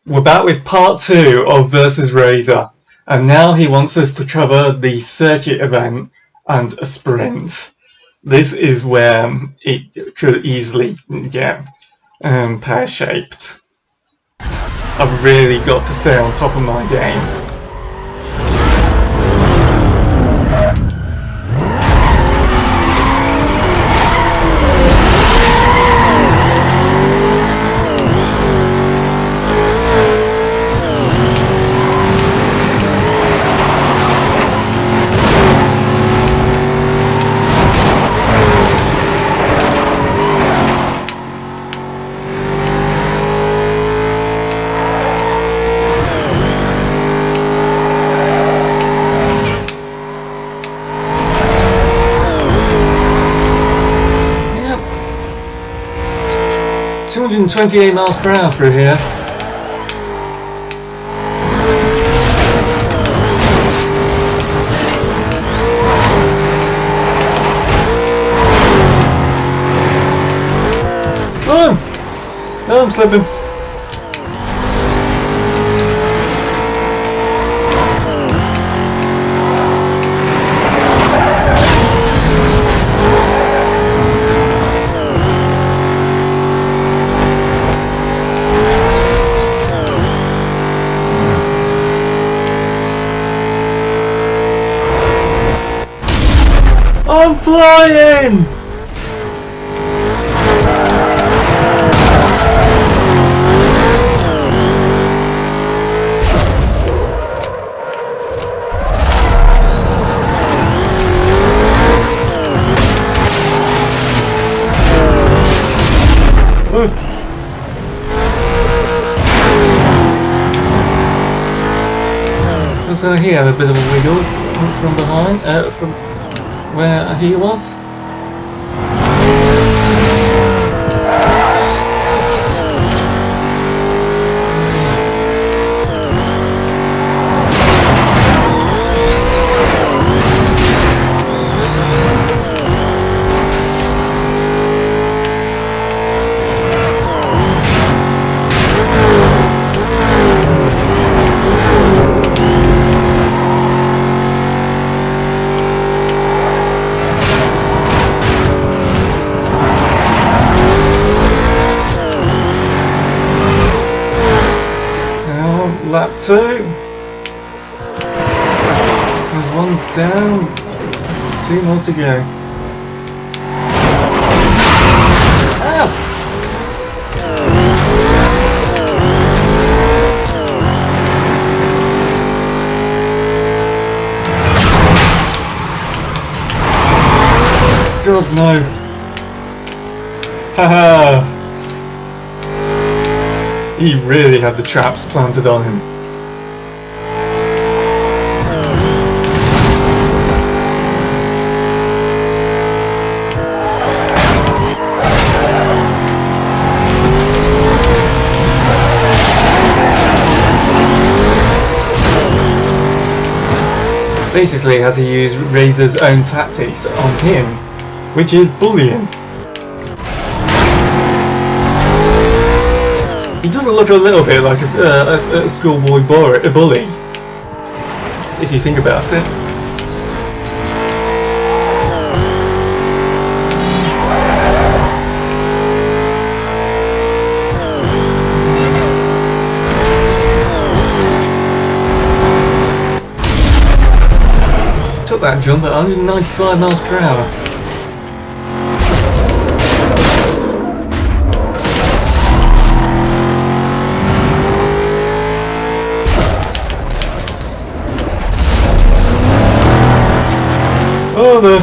We're back with part 2 of Versus Razor, and now he wants us to cover the circuit event and a sprint. This is where it could easily get pear-shaped. I've really got to stay on top of my game. Yep. 228 miles per hour through here. Oh, I'm slipping. I'm flying! So he had a bit of a wiggle from behind, from where he was. Lap 2. There's one down. 2 more to go. Ow! God no. Haha. He really had the traps planted on him. Basically, he had to use Razor's own tactics on him, which is bullying. He doesn't look a little bit like a schoolboy bully, if you think about it. Took that jump at 195 miles per hour. Oh, no.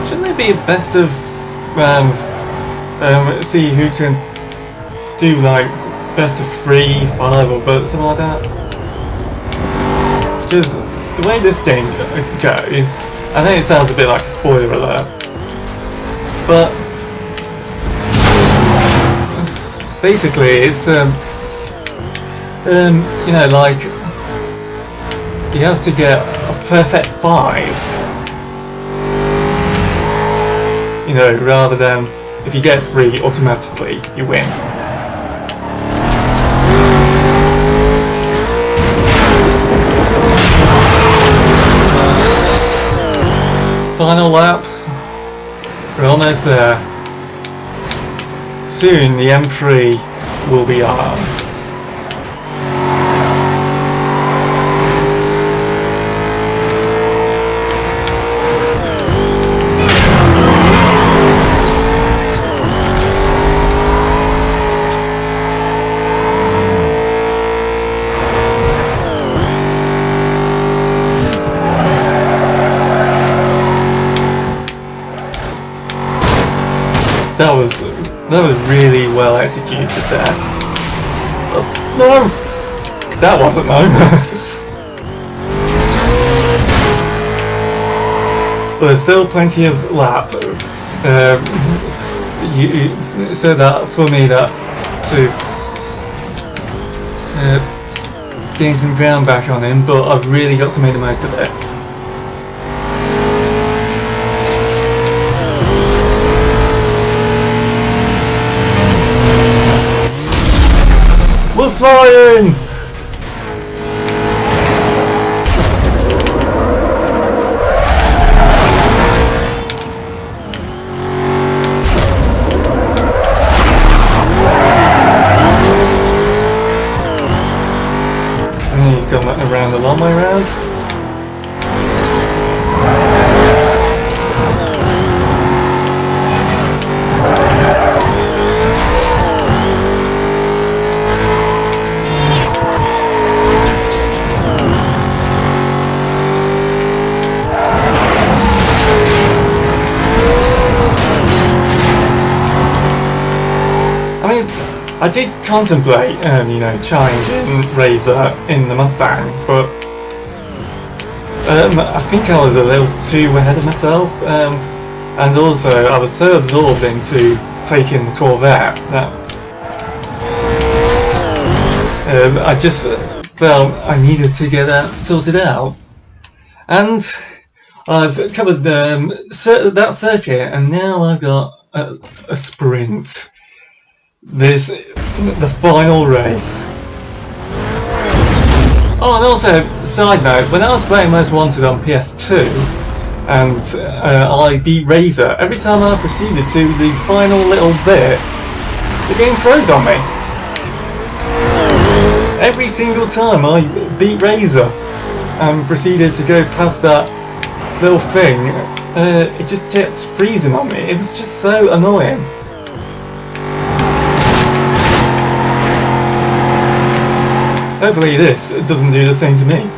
Shouldn't there be a best of see who can do like best of 3, 5 or something like that? Because the way this game goes, I know it sounds a bit like a spoiler alert, but basically it's you know, like you have to get a perfect 5. You know, rather than if you get 3 automatically, you win. Final lap. We're almost there. Soon the M3 will be ours. That was really well executed there. Oh, no! That wasn't no. But there's still plenty of lap. So that for me to gain some ground back on him, but I've really got to make the most of it. We're flying! And then he's gone around the long way round. I did contemplate, you know, challenging Razor in the Mustang, but I think I was a little too ahead of myself, and also I was so absorbed into taking the Corvette that I just felt I needed to get that sorted out. And I've covered that circuit, and now I've got a sprint. The final race. Oh, and also, side note, when I was playing Most Wanted on PS2 and I beat Razor, every time I proceeded to the final little bit, the game froze on me. Every single time I beat Razor and proceeded to go past that little thing, it just kept freezing on me. It was just so annoying. Hopefully this doesn't do the same to me.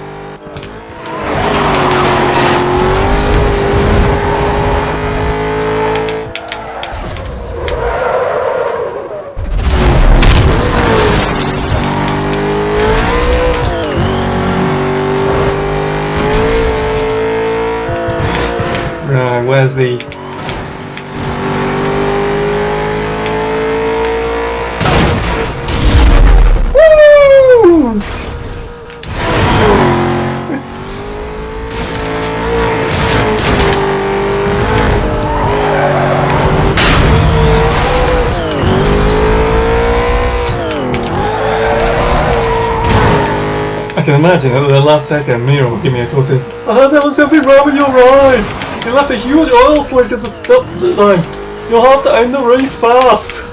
Right, where's the... I can imagine at the last second Mira will give me a call saying, "Oh, there was something wrong with your ride! You left a huge oil slick at the stop line! You'll have to end the race fast!"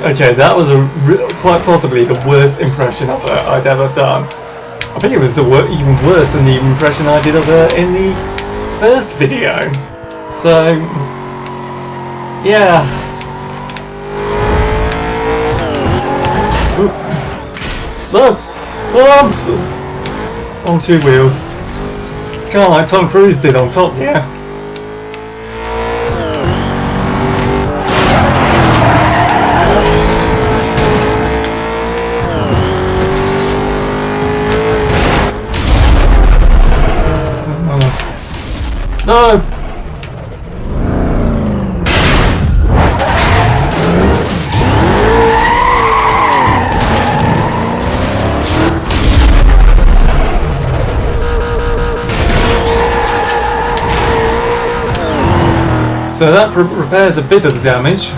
Okay, that was quite possibly the worst impression of her I'd ever done. I think it was even worse than the impression I did of her in the first video. So, yeah. No! Arms! On 2 wheels. Kinda like Tom Cruise did on Top Gear. No! So that repairs a bit of the damage.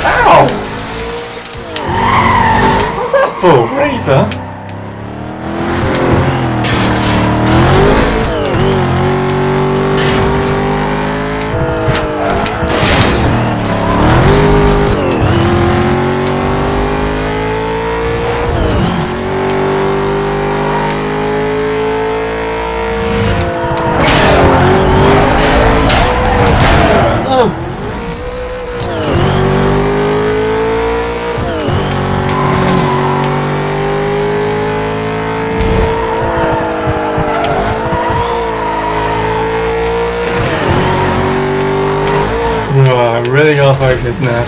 Ow! What's that for, Razor? I'm really off focus now.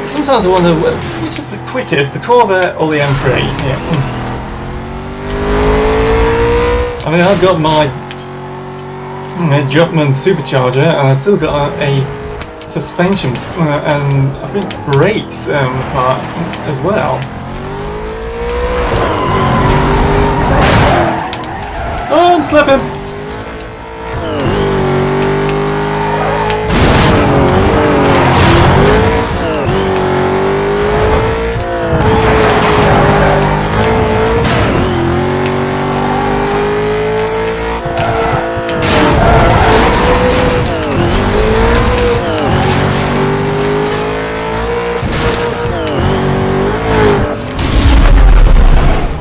Sometimes I wonder which is the quickest, the Corvette or the M3. Yeah. I mean, I've got my Jumpman supercharger, and I've still got a suspension and I think brakes part as well. Oh, I'm slipping!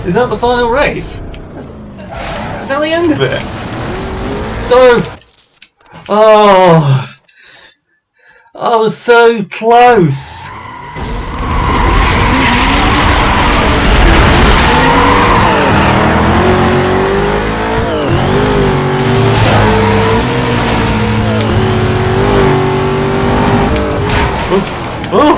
Is that the final race? Is that the end of it? No! Oh! I was so close! Oh! Oh!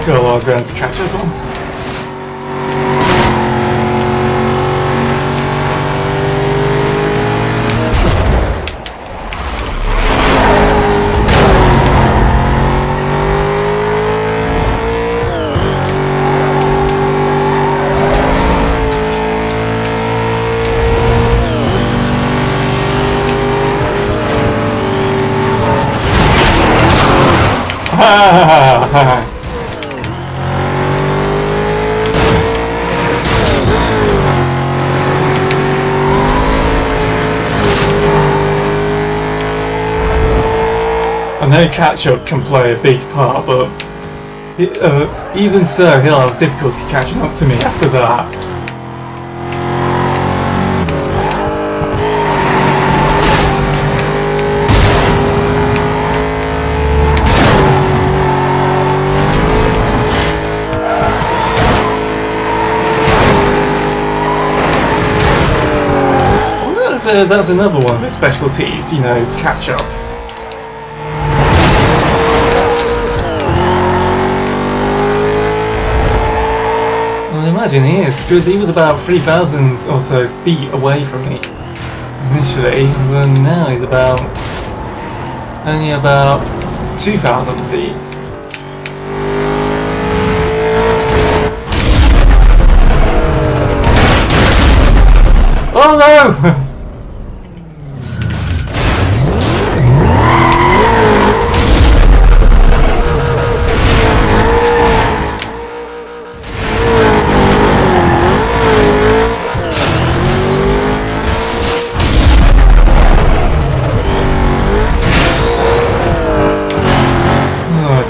Got a lot of ground to catch up on. I know catch-up can play a big part, but even so, he'll have difficulty catching up to me after that. I wonder if that's another one of his specialties, you know, catch-up. I imagine he is, because he was about 3,000 or so feet away from me initially, and now he's only about 2,000 feet. Oh no!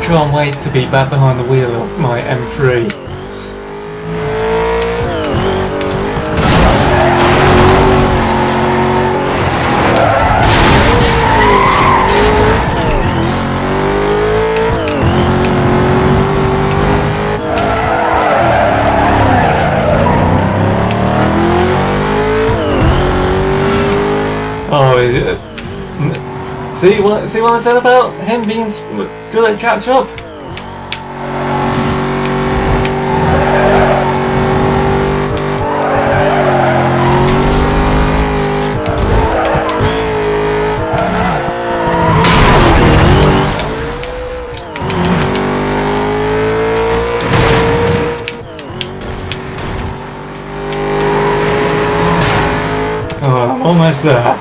Can't wait to be back behind the wheel of my M3. Oh, is it? See what I said about him being good at catch up? Almost there.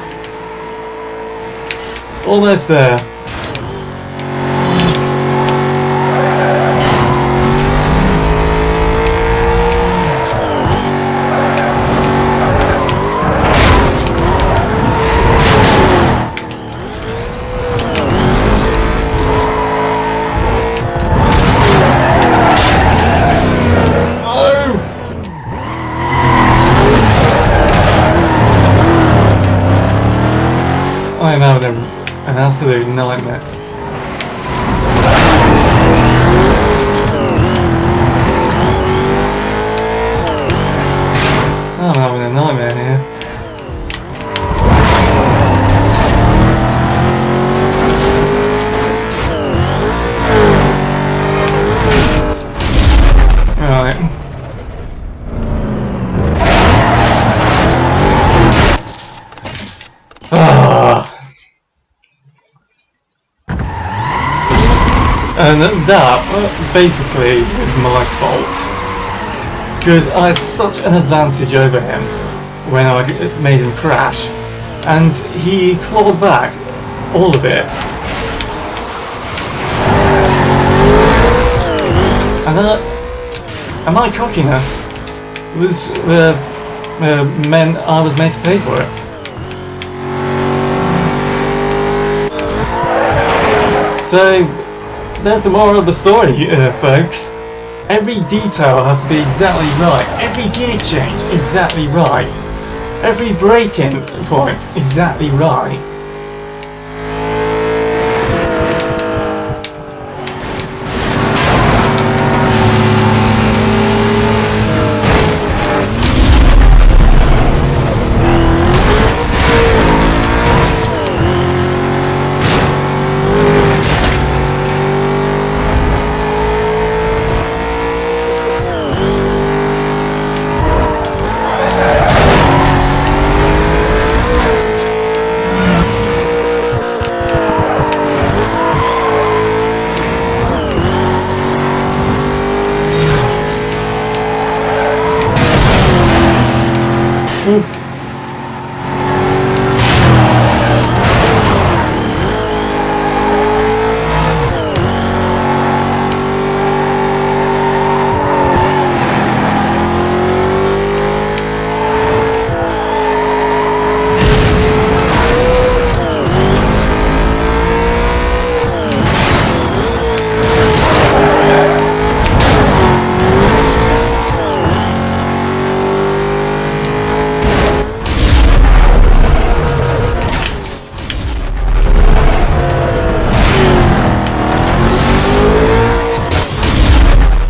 Almost there. I'm having an absolute nightmare. I'm having a nightmare here. Right. And that basically was my fault, because I had such an advantage over him when I made him crash, and he clawed back all of it. And my cockiness was meant I was made to pay for it. So there's the moral of the story, folks. Every detail has to be exactly right. Every gear change, exactly right. Every braking point, exactly right.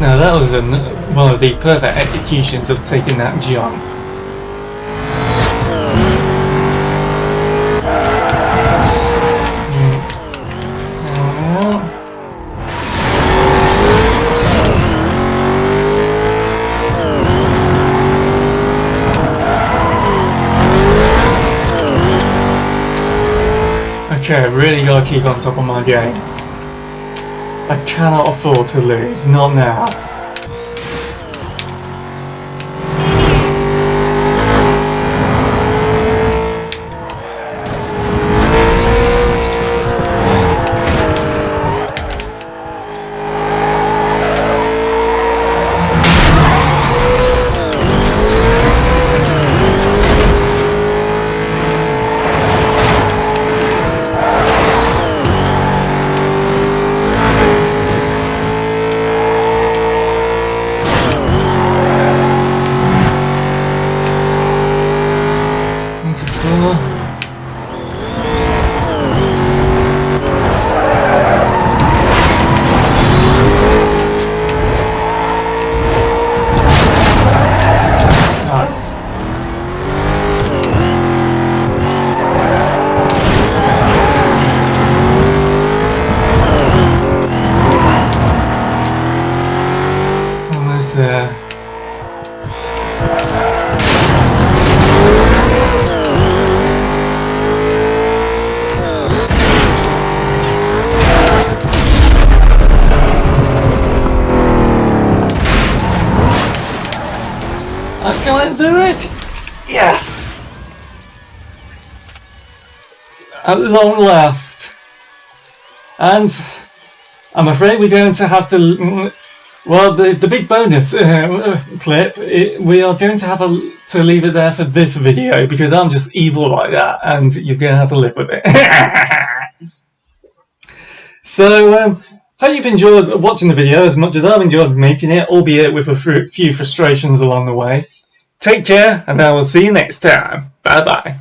Now that was one of the perfect executions of taking that jump. Okay, I really gotta keep on top of my game. I cannot afford to lose, not now. There. I'm gonna do it! Yes! at long last. And I'm afraid we're going to have to, well, the big bonus clip, we are going to have to leave it there for this video, because I'm just evil like that, and you're going to have to live with it. So, hope you've enjoyed watching the video as much as I've enjoyed making it, albeit with a few frustrations along the way. Take care, and I will see you next time. Bye bye.